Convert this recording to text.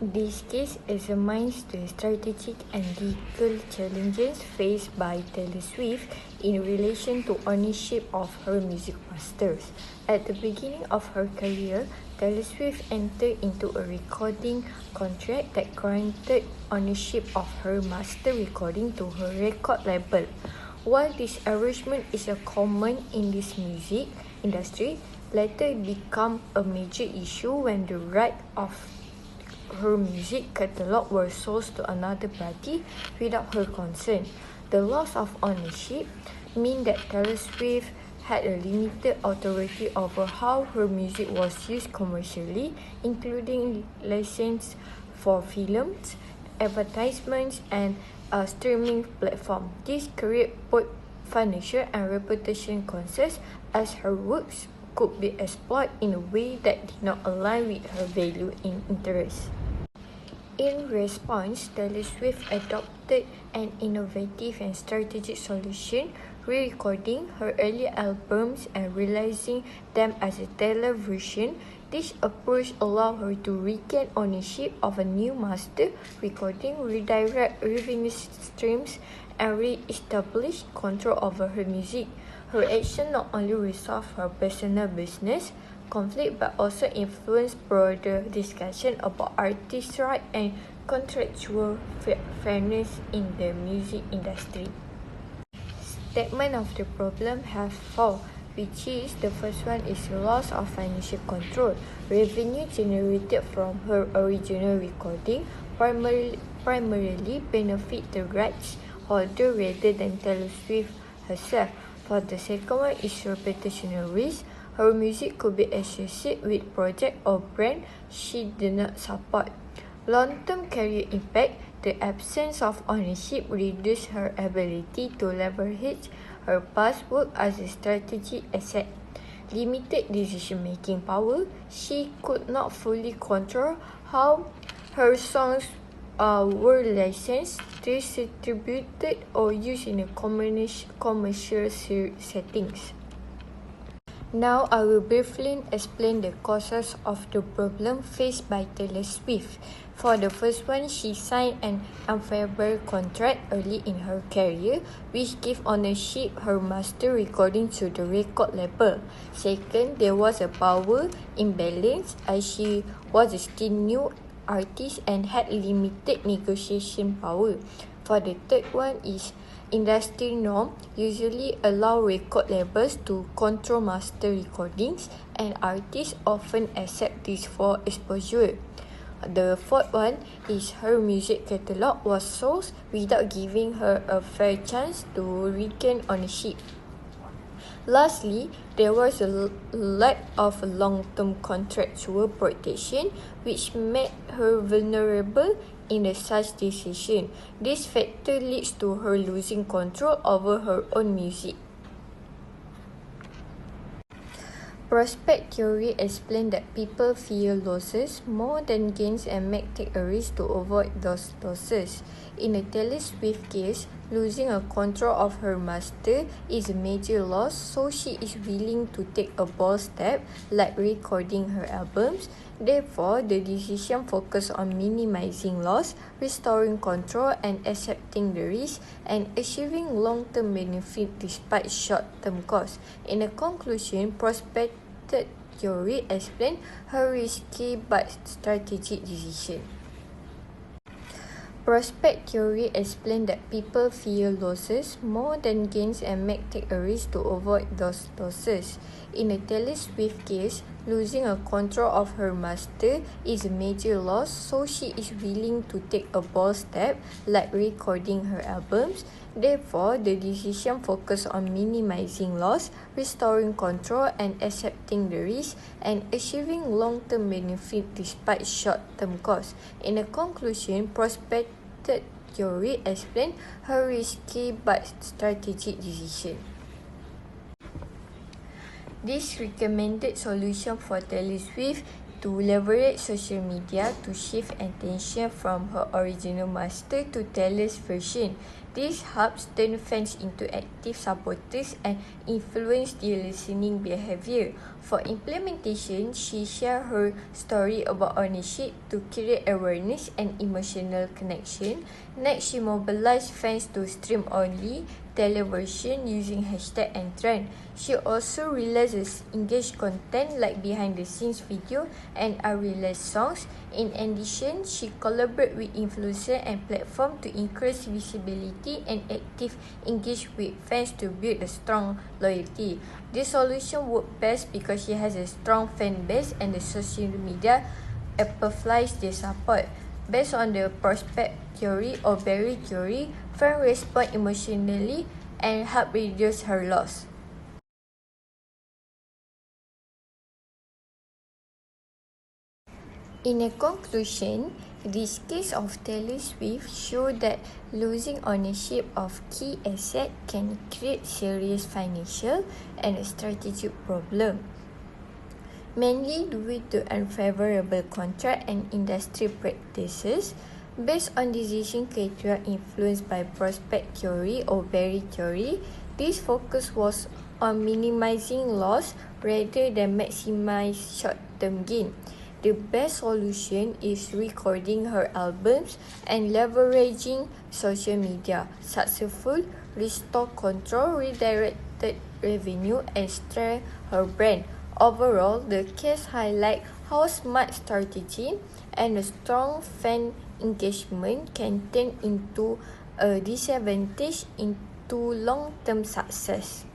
This case examines the strategic and legal challenges faced by Taylor Swift in relation to ownership of her music masters. At the beginning of her career, Taylor Swift entered into a recording contract that granted ownership of her master recording to her record label. While this arrangement is a common in this music industry, later it became a major issue when the right of her music catalogue were sold to another party without her consent. The loss of ownership meant that Taylor Swift had a limited authority over how her music was used commercially, including license for films, advertisements, and a streaming platform. This created both financial and reputation concerns as her works could be exploited in a way that did not align with her value and interests. In response, Taylor Swift adopted an innovative and strategic solution, re-recording her early albums and releasing them as a Taylor version. This approach allowed her to regain ownership of a new master recording, redirect revenue streams, and re-establish control over her music. Her action not only resolved her personal business conflict but also influenced broader discussion about artists' rights and contractual fairness in the music industry. Statement of the problem have four, which is the first one is loss of financial control. Revenue generated from her original recording primarily benefit the rights holder rather than Taylor Swift herself. For the second one is reputational risk. Her music could be associated with project or brand she did not support. Long-term career impact. The absence of ownership reduced her ability to leverage her past work as a strategic asset. Limited decision-making power. She could not fully control how her songs were licensed, distributed, or used in a commercial settings. Now I will briefly explain the causes of the problem faced by Taylor Swift. For the first one, she signed an unfavorable contract early in her career, which gave ownership her master recording to the record label. Second, there was a power imbalance as she was still new artist and had limited negotiation power. For the third one is industry norm usually allow record labels to control master recordings, and artists often accept this for exposure. The fourth one is her music catalogue was sold without giving her a fair chance to regain ownership. Lastly, there was a lack of long-term contractual protection, which made her vulnerable in such decision. This factor leads to her losing control over her own music. Prospect theory explains that people fear losses more than gains and may take a risk to avoid those losses. In a Taylor Swift case, losing a control of her master is a major loss, so she is willing to take a bold step like recording her albums. Therefore, the decision focuses on minimizing loss, restoring control, and accepting the risk, and achieving long-term benefit despite short-term costs. In a conclusion, Prospect theory explains her risky but strategic decision. Prospect theory explains that people fear losses more than gains and may take a risk to avoid those losses. In a Taylor Swift case, losing a control of her master is a major loss, so she is willing to take a bold step like recording her albums. Therefore, the decision focuses on minimizing loss, restoring control, and accepting the risk, and achieving long-term benefit despite short-term costs. In a conclusion, Prospect theory explains her risky but strategic decision. This recommended solution for Taylor Swift to leverage social media to shift attention from her original master to Taylor's version. This helps turn fans into active supporters and influence their listening behavior. For implementation, she shared her story about ownership to create awareness and emotional connection. Next, she mobilized fans to stream-only television using hashtag and trend. She also releases engaged content like behind-the-scenes video and unreleased songs. In addition, she collaborates with influencers and platforms to increase visibility and active engage with fans to build a strong loyalty. This solution works best because she has a strong fan base and the social media amplifies their support. Based on the prospect theory or barrier theory, fans respond emotionally and help reduce her loss. In a conclusion, this case of Taylor Swift shows that losing ownership of key asset can create serious financial and strategic problem, mainly due to unfavorable contract and industry practices. Based on decision criteria influenced by prospect theory or barrier theory, this focus was on minimizing loss rather than maximize short-term gain. The best solution is recording her albums and leveraging social media. Successful, restore control, redirected revenue, and strengthen her brand. Overall, the case highlights how smart strategy and a strong fan engagement can turn into a disadvantage into long-term success.